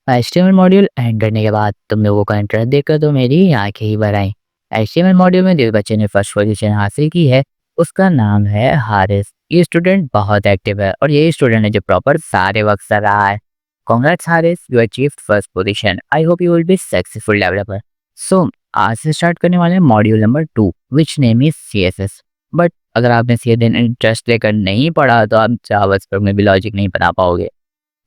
HTML module and करने के बाद तुम लोगों का इंटरेस्ट देखकर तो मेरी आंखें ही भर आईं। एचटीएमएल मॉड्यूल में जिस बच्चे ने फर्स्ट पोजीशन हासिल की है, उसका नाम है हारिस। ये स्टूडेंट बहुत एक्टिव है और यही स्टूडेंट है जो प्रॉपर सारे वक्त कर रहा है। Congrats Haris, you achieved first position. I hope you will be successful developer. So आज से स्टार्ट करने वाले हैं module number 2 which name is CSS. But अगर आपने सीधे दिन इंटरेस्ट लेकर नहीं पढ़ा तो आप जावास्क्रिप्ट में भी लॉजिक नहीं बना पाओगे।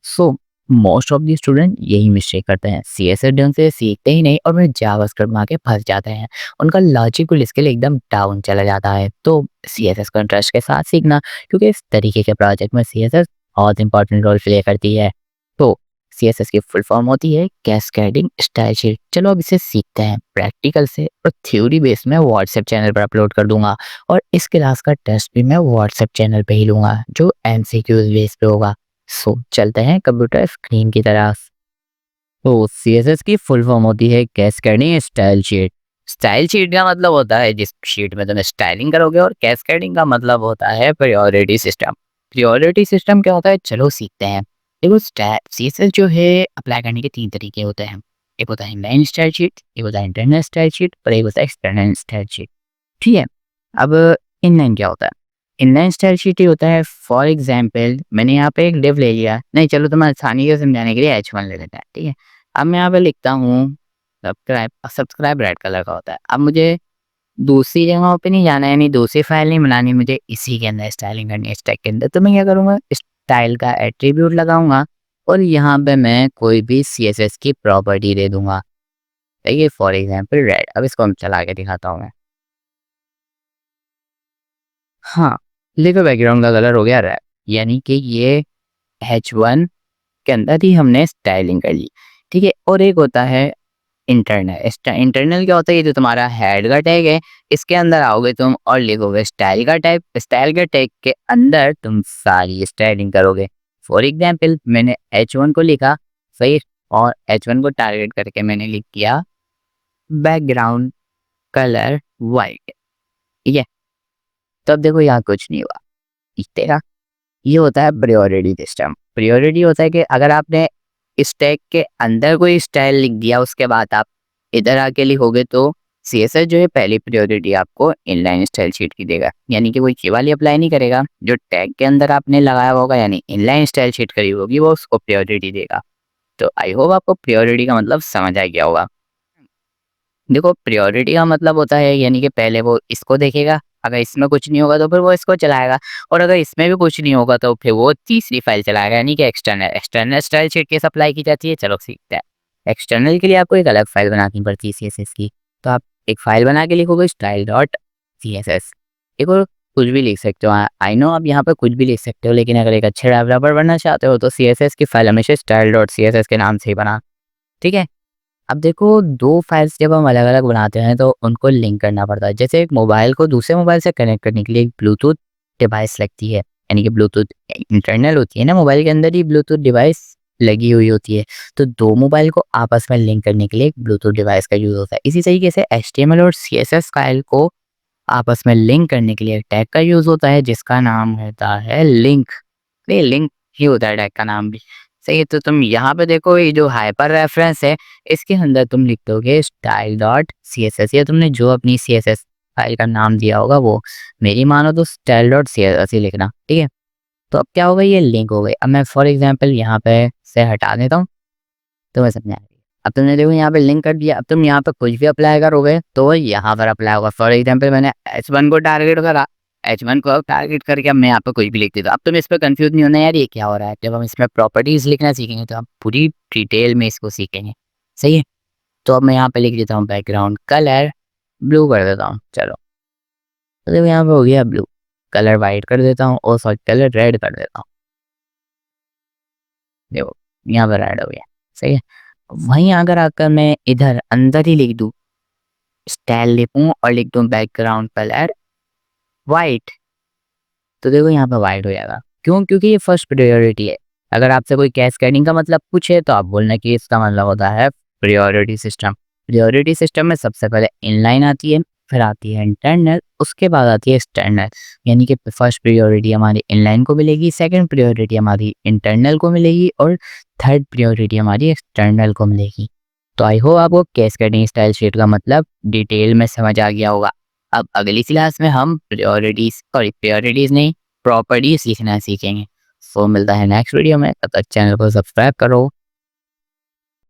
So most of the student यही मिस्टेक करते हैं, सीएसएस ढंग से सीखते ही नहीं और फिर जावास्क्रिप्ट में आके फंस जाते हैं। उनका लॉजिकल स्किल एकदम डाउन चला जाता है। तो सीएसएस को इंटरेस्ट के साथ सीखना, क्योंकि इस तरीके के प्रोजेक्ट में सीएसएस बहुत इंपॉर्टेंट रोल प्ले करती है। तो सीएसएस की फुल फॉर्म होती है कैस्केडिंग स्टाइल शीट। चलो अब इसे सीखते हैं प्रैक्टिकल से, और थ्योरी बेस में व्हाट्सएप चैनल पर अपलोड कर दूंगा। और इस क्लास का टेस्ट भी मैं व्हाट्सएप चैनल पे ही लूंगा जो एमसीक्यूज बेस पे होगा। सो चलते हैं कंप्यूटर स्क्रीन की तरफ। तो सीएसएस की फुल फॉर्म होती है cascading style sheet. Style sheet का मतलब होता है जिस शीट में तुम स्टाइलिंग करोगे, और कैस्केडिंग का मतलब होता है प्रायोरिटी सिस्टम। प्रायोरिटी सिस्टम क्या होता है, चलो सीखते हैं। देखो सीएसएस जो है अप्लाई करने के 3 तरीके होते हैं। एक होता है इनलाइन स्टाइल शीट, एक होता है इंटरनल स्टाइल शीट, और एक होता है एक्सटर्नल स्टाइल शीट। ठीक है। अब इनलाइन क्या होता है? इनलाइन स्टाइल शीट ही होता है, फॉर एग्जाम्पल मैंने यहाँ पे एक डिव ले लिया, नहीं चलो तुम्हें आसानी से समझाने के लिए H1 ले लेते हैं। ठीक है। अब मैं यहाँ पे लिखता हूँ सब्सक्राइब। सब्सक्राइब रेड कलर का होता है। अब मुझे दूसरी जगहों पे नहीं जाना है, यानी दूसरी फाइल नहीं बनानी, मुझे इसी के अंदर स्टाइलिंग करनी है, स्टैक के अंदर। तो मैं क्या करूँगा, स्टाइल का एट्रीब्यूट लगाऊंगा और यहाँ पे मैं कोई भी CSS की प्रॉपर्टी दे दूंगा। ये फॉर एग्जाम्पल रेड। अब इसको हम चला के दिखाता हूँ मैं। हाँ, देखो बैकग्राउंड का कलर हो गया रेड, यानी कि ये H1 के अंदर ही हमने स्टाइलिंग कर ली। ठीक है। और एक होता है इंटरनल। इंटरनल क्या होता है, ये जो तुम्हारा हेड का टैग है, इसके अंदर आओगे तुम और लिखोगे स्टाइल का टैग। स्टाइल के टैग के अंदर तुम सारी स्टाइलिंग करोगे। फॉर एग्जाम्पल मैंने H1 को लिखा, सही, और H1 को टारगेट करके मैंने लिख किया बैकग्राउंड कलर वाइट। ठीक है। तो अब देखो यहाँ कुछ नहीं हुआ, दिखेगा। ये होता है प्रायोरिटी सिस्टम। प्रायोरिटी होता है कि अगर आपने स्टैक के अंदर कोई स्टाइल लिख दिया, उसके बाद आप इधर आके लिखोगे, तो सीएसएस जो है पहली प्रायोरिटी आपको इनलाइन स्टाइल शीट की देगा, यानी कि कोई ये वाली अप्लाई नहीं करेगा। जो टैग के अंदर आपने लगाया होगा यानी इनलाइन स्टाइल शीट करी होगी, वो उसको प्रायोरिटी देगा। तो आई होप आपको प्रायोरिटी का मतलब समझ आ गया होगा। देखो प्रायोरिटी का मतलब होता है, यानी कि पहले वो इसको देखेगा, अगर इसमें कुछ नहीं होगा तो फिर वो इसको चलाएगा, और अगर इसमें भी कुछ नहीं होगा तो फिर वो तीसरी फाइल चलाएगा, यानी कि एक्सटर्नल। एक्सटर्नल स्टाइल शीट कैसे अप्लाई की जाती है, चलो सीखते हैं। एक्सटर्नल के लिए आपको एक अलग फाइल बनानी पड़ती है सीएसएस की। तो आप एक फाइल बना के लिखोगे स्टाइल डॉट सीएसएस। एक और कुछ भी लिख सकते हो। आई नो आप यहाँ पर कुछ भी लिख सकते हो, लेकिन अगर एक अच्छे डेवलपर बनना चाहते हो तो सीएसएस की फाइल हमेशा स्टाइल डॉट सीएसएस के नाम से ही बना। ठीक है। अब देखो 2 फाइल्स जब हम अलग-अलग बनाते हैं तो उनको लिंक करना पड़ता है। जैसे एक मोबाइल को दूसरे मोबाइल से कनेक्ट करने के लिए एक ब्लूटूथ डिवाइस लगती है, यानी कि ब्लूटूथ इंटरनल होती है ना, मोबाइल के अंदर ही ब्लूटूथ डिवाइस लगी हुई होती है। तो 2 मोबाइल को आपस में लिंक करने के लिए एक ब्लूटूथ डिवाइस का यूज़ होता है। इसी तरीके से एचटीएमएल और सीएसएस फाइल को आपस में लिंक करने के लिए एक टैग का यूज़ होता है जिसका नाम होता है लिंक। नहीं, लिंक ही होता है टैग का नाम भी। सही है। तो तुम यहाँ पे देखो, ये जो हाइपर रेफरेंस है, इसके अंदर तुम लिख दोगे स्टाइल डॉट सीएसएस, या तुमने जो अपनी सीएसएस फाइल का नाम दिया होगा वो। मेरी मानो तो स्टाइल डॉट सीएसएस ही लिखना। ठीक है। तो अब क्या होगा, ये लिंक हो गई। अब मैं फॉर एग्जाम्पल यहाँ पे से हटा देता हूँ, तो मैं समझा। अब तुमने देखो यहाँ पे लिंक कर दिया। अब तुम यहाँ पे कुछ भी अप्लाई करोगे तो वो यहाँ पर अप्लाई होगा। फॉर एग्जाम्पल मैंने H1 को टारगेट करा, H1 को टारगेट करके अब मैं यहाँ पे कुछ भी लिख देता हूँ। अब तुम इस पर कंफ्यूज नहीं होना यार ये क्या हो रहा है। जब हम इसमें प्रॉपर्टीज लिखना सीखेंगे तो हम पूरी डिटेल में इसको सीखेंगे। सही है। तो अब मैं यहाँ पे लिख देता हूँ बैकग्राउंड कलर ब्लू कर देता हूँ। चलो, तो देखो यहाँ पे हो गया ब्लू। कलर वाइट कर देता हूँ, और सॉरी कलर रेड कर देता हूँ। देखो यहाँ पर रेड हो गया। सही है। वहीं अगर आकर मैं इधर अंदर ही लिख दूँ, स्टाइल लिखूँ और लिख दूँ बैकग्राउंड कलर वाइट, तो देखो यहाँ पे वाइट हो जाएगा। क्यों? क्योंकि ये फर्स्ट प्रायोरिटी है। अगर आपसे कोई कैस्केडिंग का मतलब पूछे तो आप बोलना कि इसका मतलब होता है प्रायोरिटी सिस्टम। प्रायोरिटी सिस्टम में सबसे पहले इनलाइन आती है, फिर आती है इंटरनल, उसके बाद आती है एक्सटर्नल। यानी कि फर्स्ट प्रायोरिटी हमारी इनलाइन को मिलेगी, सेकंड प्रायोरिटी हमारी इंटरनल को मिलेगी और थर्ड प्रायोरिटी हमारी एक्सटर्नल को मिलेगी। तो आई होप आपको कैस्केडिंग स्टाइल शीट का मतलब डिटेल में समझ आ गया होगा। अब अगली क्लास में हम प्रायोरिटीज नहीं, प्रॉपर्टीज लिखना सीखेंगे। सो मिलता है नेक्स्ट वीडियो में, तब तक चैनल को सब्सक्राइब करो।